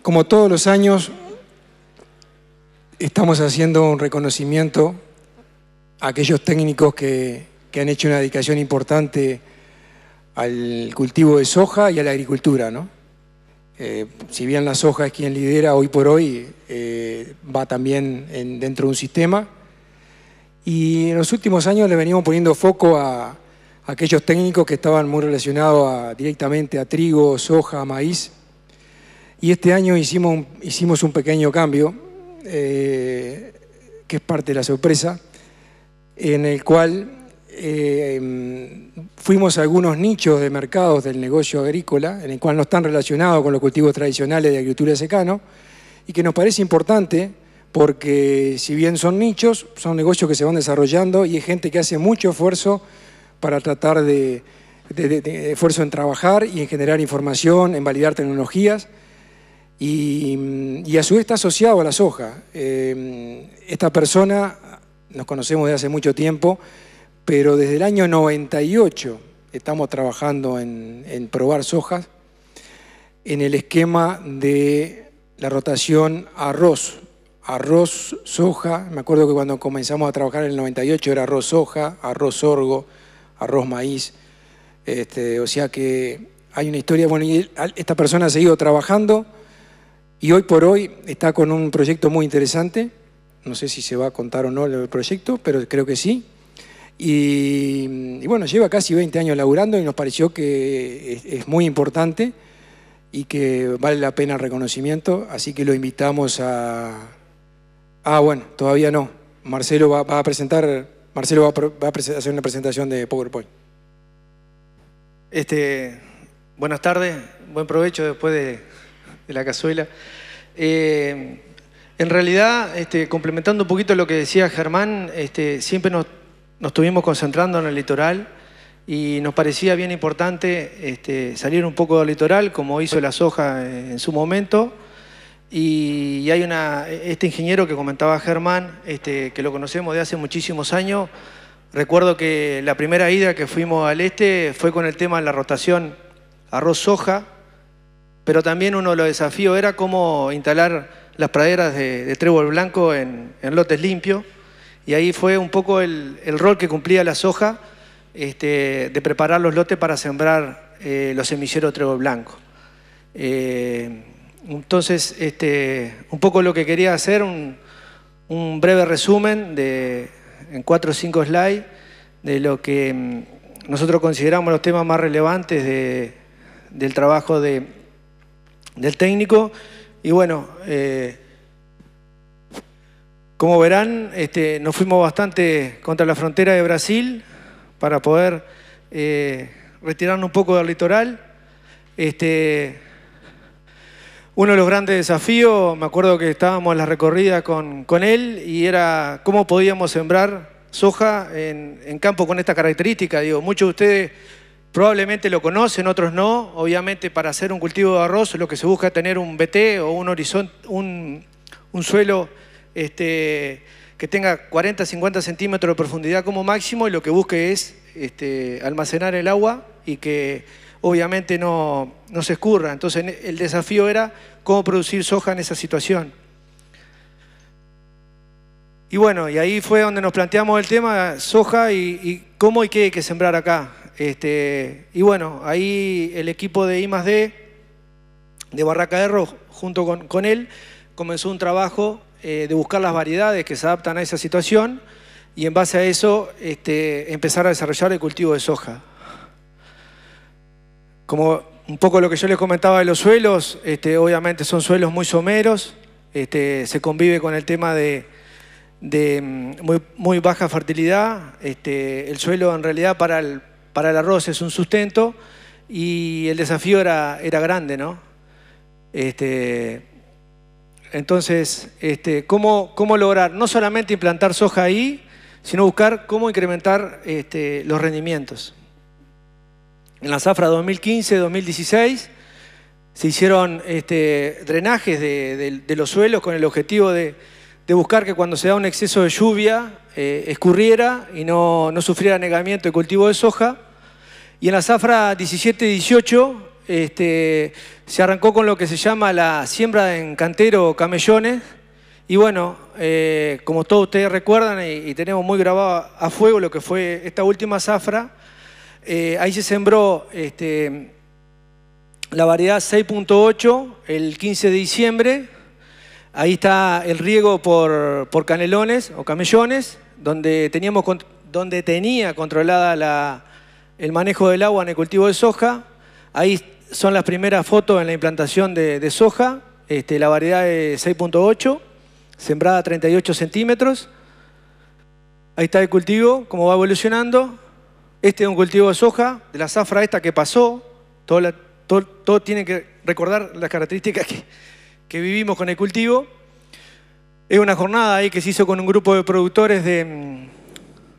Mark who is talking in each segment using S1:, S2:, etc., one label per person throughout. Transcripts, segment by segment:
S1: como todos los años, estamos haciendo un reconocimiento a aquellos técnicos que han hecho una dedicación importante al cultivo de soja y a la agricultura, ¿no? Si bien la soja es quien lidera hoy por hoy, va también dentro de un sistema. Y en los últimos años le venimos poniendo foco a aquellos técnicos que estaban muy relacionados directamente a trigo, soja, maíz. Y este año hicimos un pequeño cambio, que es parte de la sorpresa, en el cual fuimos a algunos nichos de mercados del negocio agrícola, en el cual no están relacionados con los cultivos tradicionales de agricultura de secano, y que nos parece importante porque si bien son nichos, son negocios que se van desarrollando y hay gente que hace mucho esfuerzo para tratar de esfuerzo en trabajar y en generar información, en validar tecnologías, y a su vez está asociado a la soja. Esta persona, nos conocemos desde hace mucho tiempo, pero desde el año 98 estamos trabajando en probar sojas en el esquema de la rotación arroz, soja. Me acuerdo que cuando comenzamos a trabajar en el 98 era arroz soja, arroz sorgo, arroz maíz. O sea que hay una historia. Bueno, y esta persona ha seguido trabajando y hoy por hoy está con un proyecto muy interesante. No sé si se va a contar o no el proyecto, pero creo que sí. Y bueno, lleva casi 20 años laburando y nos pareció que es muy importante y que vale la pena el reconocimiento, así que lo invitamos a... bueno, todavía no. Marcelo va a hacer una presentación de PowerPoint.
S2: Buenas tardes, buen provecho después de la cazuela. En realidad, complementando un poquito lo que decía Germán, siempre nos estuvimos concentrando en el litoral y nos parecía bien importante salir un poco del litoral, como hizo la soja en su momento. Y hay este ingeniero que comentaba Germán, que lo conocemos de hace muchísimos años. Recuerdo que la primera ida que fuimos al fue con el tema de la rotación arroz-soja, pero también uno de los desafíos era cómo instalar las praderas de trébol blanco en lotes limpios. Y ahí fue un poco el rol que cumplía la soja, de preparar los lotes para sembrar los semilleros de trébol blanco. Entonces, un poco lo que quería hacer, un breve resumen en 4 o 5 slides de lo que nosotros consideramos los temas más relevantes del trabajo del técnico. Y bueno, como verán, nos fuimos bastante contra la frontera de Brasil para poder retirarnos un poco del litoral. Uno de los grandes desafíos, me acuerdo que estábamos en la recorrida con él y era cómo podíamos sembrar soja en campo con esta característica. Digo, muchos de ustedes probablemente lo conocen, otros no. Obviamente para hacer un cultivo de arroz lo que se busca es tener un BT o un horizonte, un suelo que tenga 40, 50 centímetros de profundidad como máximo, y lo que busque es almacenar el agua y que obviamente no se escurra. Entonces el desafío era cómo producir soja en esa situación. Y bueno, y ahí fue donde nos planteamos el tema soja y cómo y qué hay que sembrar acá. Y bueno, ahí el equipo de I+D de Barraca Erro, junto con él, comenzó un trabajo de buscar las variedades que se adaptan a esa situación y en base a eso empezar a desarrollar el cultivo de soja. Como un poco lo que yo les comentaba de los suelos, obviamente son suelos muy someros, se convive con el tema de muy baja fertilidad. El suelo en realidad para el arroz es un sustento y el desafío era grande, ¿no? Entonces, ¿cómo lograr no solamente implantar soja ahí, sino buscar cómo incrementar los rendimientos? En la zafra 2015-2016 se hicieron drenajes de los suelos con el objetivo de buscar que cuando se da un exceso de lluvia escurriera y no sufriera anegamiento de cultivo de soja. Y en la zafra 17-18 se arrancó con lo que se llama la siembra en cantero o camellones. Y bueno, como todos ustedes recuerdan y tenemos muy grabado a fuego lo que fue esta última zafra, ahí se sembró la variedad 6.8 el 15 de diciembre. Ahí está el riego por canelones o camellones, donde tenía controlada el manejo del agua en el cultivo de soja. Ahí son las primeras fotos en la implantación de soja, la variedad de 6.8, sembrada a 38 centímetros. Ahí está el cultivo, cómo va evolucionando. Este es un cultivo de soja, de la zafra esta que pasó. Todo tiene que recordar las características que vivimos con el cultivo. Es una jornada ahí que se hizo con un grupo de productores de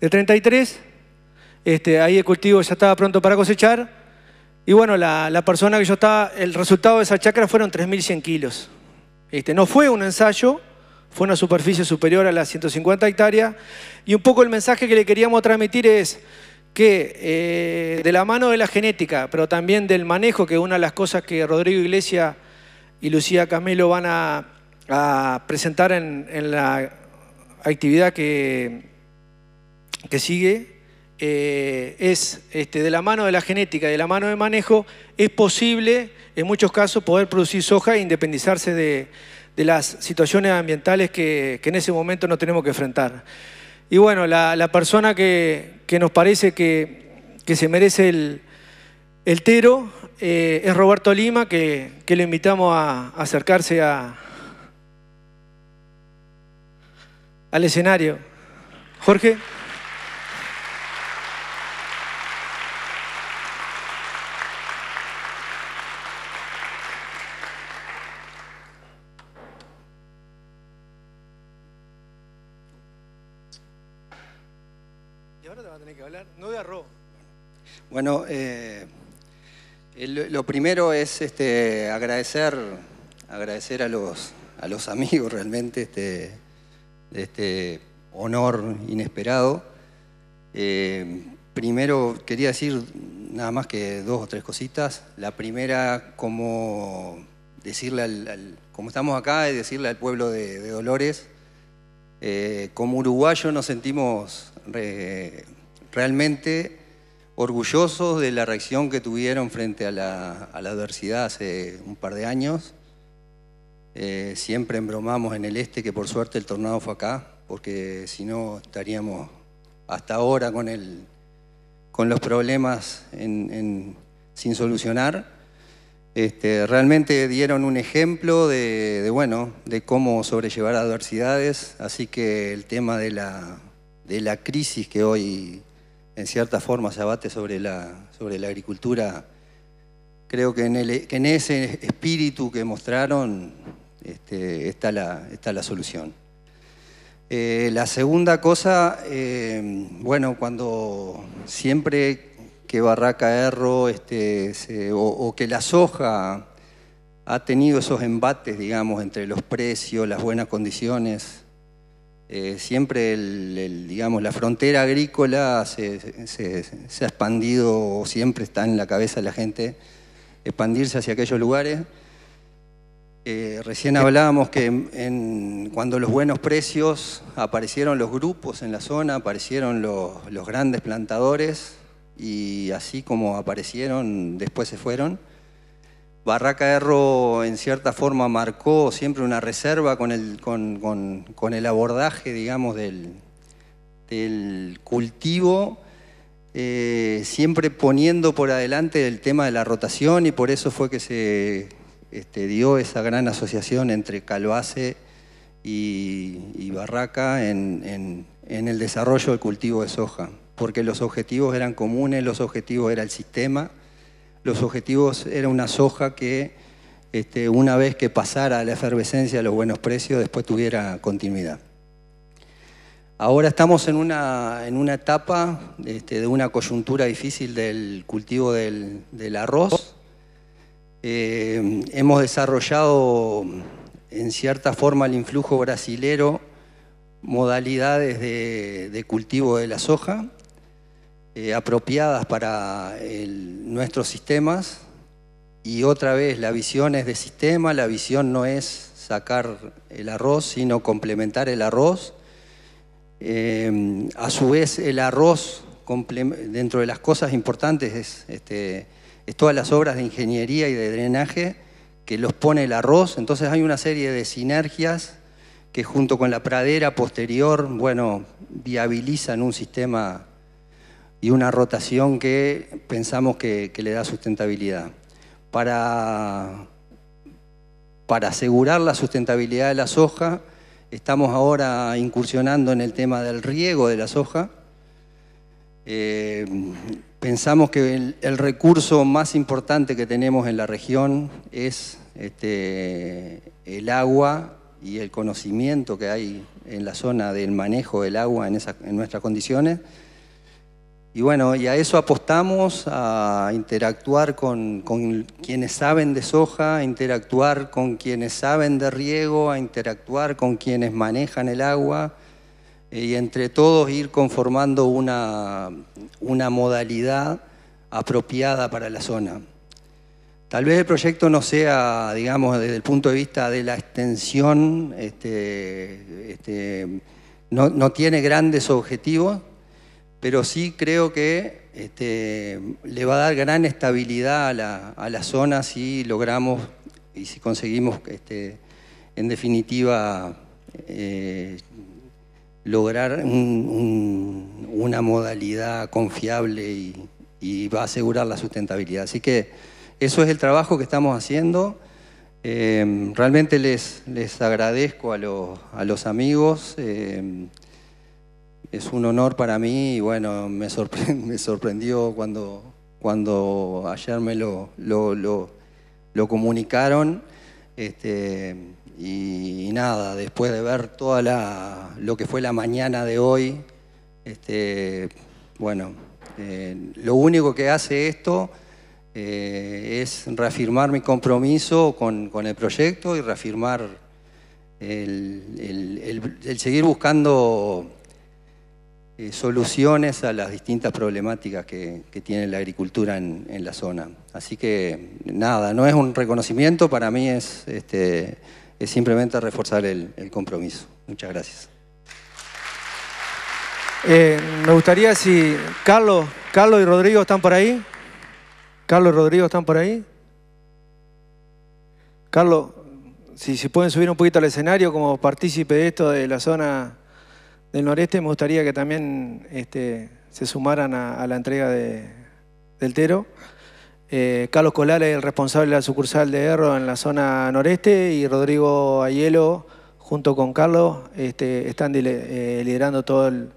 S2: 33. Ahí el cultivo ya estaba pronto para cosechar. Y bueno, la persona que yo estaba, el resultado de esa chacra fueron 3.100 kilos. No fue un ensayo, fue una superficie superior a las 150 hectáreas. Y un poco el mensaje que le queríamos transmitir es que de la mano de la genética, pero también del manejo, que es una de las cosas que Rodrigo Iglesias y Lucía Camelo van a presentar en la actividad que sigue, es de la mano de la genética y de la mano de manejo, es posible en muchos casos poder producir soja e independizarse de las situaciones ambientales que en ese momento nos tenemos que enfrentar. Y bueno, la persona que nos parece que se merece el tero es Roberto Lima, que le invitamos a acercarse al escenario. Jorge. Y ahora te va a tener que hablar, no de arroz.
S3: Bueno, lo primero es agradecer a los amigos realmente de este honor inesperado. Primero quería decir nada más que 2 o 3 cositas. La primera, como estamos acá, es decirle al pueblo de Dolores, como uruguayos nos sentimos realmente orgullosos de la reacción que tuvieron frente a la adversidad hace un par de años. Siempre embromamos en el que por suerte el tornado fue acá, porque si no estaríamos hasta ahora con los problemas sin solucionar. Realmente dieron un ejemplo de cómo sobrellevar adversidades, así que el tema de la crisis que hoy en cierta forma se abate sobre la agricultura, creo que en ese espíritu que mostraron está la solución. La segunda cosa, cuando siempre que Barraca Erro o que la soja ha tenido esos embates, digamos, entre los precios, las buenas condiciones, siempre la frontera agrícola se ha expandido, o siempre está en la cabeza de la gente, expandirse hacia aquellos lugares. Recién hablábamos que cuando los buenos precios aparecieron los grupos en la zona, aparecieron los grandes plantadores, y así como aparecieron, después se fueron. Barraca Erro en cierta forma marcó siempre una reserva con el abordaje, digamos, del cultivo, siempre poniendo por adelante el tema de la rotación, y por eso fue que se dio esa gran asociación entre Calvace y Barraca en el desarrollo del cultivo de soja, porque los objetivos eran comunes, los objetivos era el sistema, los objetivos era una soja que una vez que pasara la efervescencia de los buenos precios, después tuviera continuidad. Ahora estamos en una etapa de una coyuntura difícil del cultivo del arroz. Hemos desarrollado en cierta forma el influjo brasilero, modalidades de cultivo de la soja, apropiadas para nuestros sistemas, Y otra vez, la visión es de sistema, la visión no es sacar el arroz, sino complementar el arroz. A su vez, el arroz, dentro de las cosas importantes, es todas las obras de ingeniería y de drenaje que los pone el arroz. Entonces hay una serie de sinergias que junto con la pradera posterior, bueno, viabilizan un sistema y una rotación que pensamos que le da sustentabilidad. Para asegurar la sustentabilidad de la soja, estamos ahora incursionando en el tema del riego de la soja. Pensamos que el recurso más importante que tenemos en la región es el agua y el conocimiento que hay en la zona del manejo del agua en nuestras condiciones. Y bueno, y a eso apostamos, a interactuar con quienes saben de soja, a interactuar con quienes saben de riego, a interactuar con quienes manejan el agua, y entre todos ir conformando una modalidad apropiada para la zona. Tal vez el proyecto no sea, digamos, desde el punto de vista de la extensión, no tiene grandes objetivos, pero sí creo que le va a dar gran estabilidad a la zona si logramos y si conseguimos, en definitiva, lograr una modalidad confiable y va a asegurar la sustentabilidad. Así que eso es el trabajo que estamos haciendo. Realmente les agradezco a los amigos. Es un honor para mí y bueno, me sorprendió cuando ayer me lo comunicaron. Y nada, después de ver toda lo que fue la mañana de hoy, bueno, lo único que hace esto es reafirmar mi compromiso con el proyecto y reafirmar el seguir buscando soluciones a las distintas problemáticas que tiene la agricultura en la zona. Así que nada, no es un reconocimiento, para mí es simplemente reforzar el compromiso. Muchas gracias.
S2: Me gustaría si Carlos y Rodrigo están por ahí. Carlos y Rodrigo están por ahí. Carlos, si pueden subir un poquito al escenario como partícipe de esto de la zona del noreste, me gustaría que también se sumaran a la entrega del Tero. Carlos Colales es el responsable de la sucursal de Erro en la zona noreste y Rodrigo Ayelo, junto con Carlos, están liderando todo el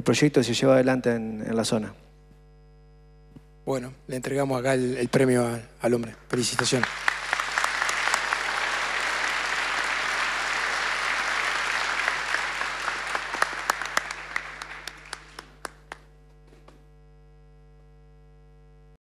S2: proyecto que se lleva adelante en la zona.
S1: Bueno, le entregamos acá el premio al hombre. Felicitaciones.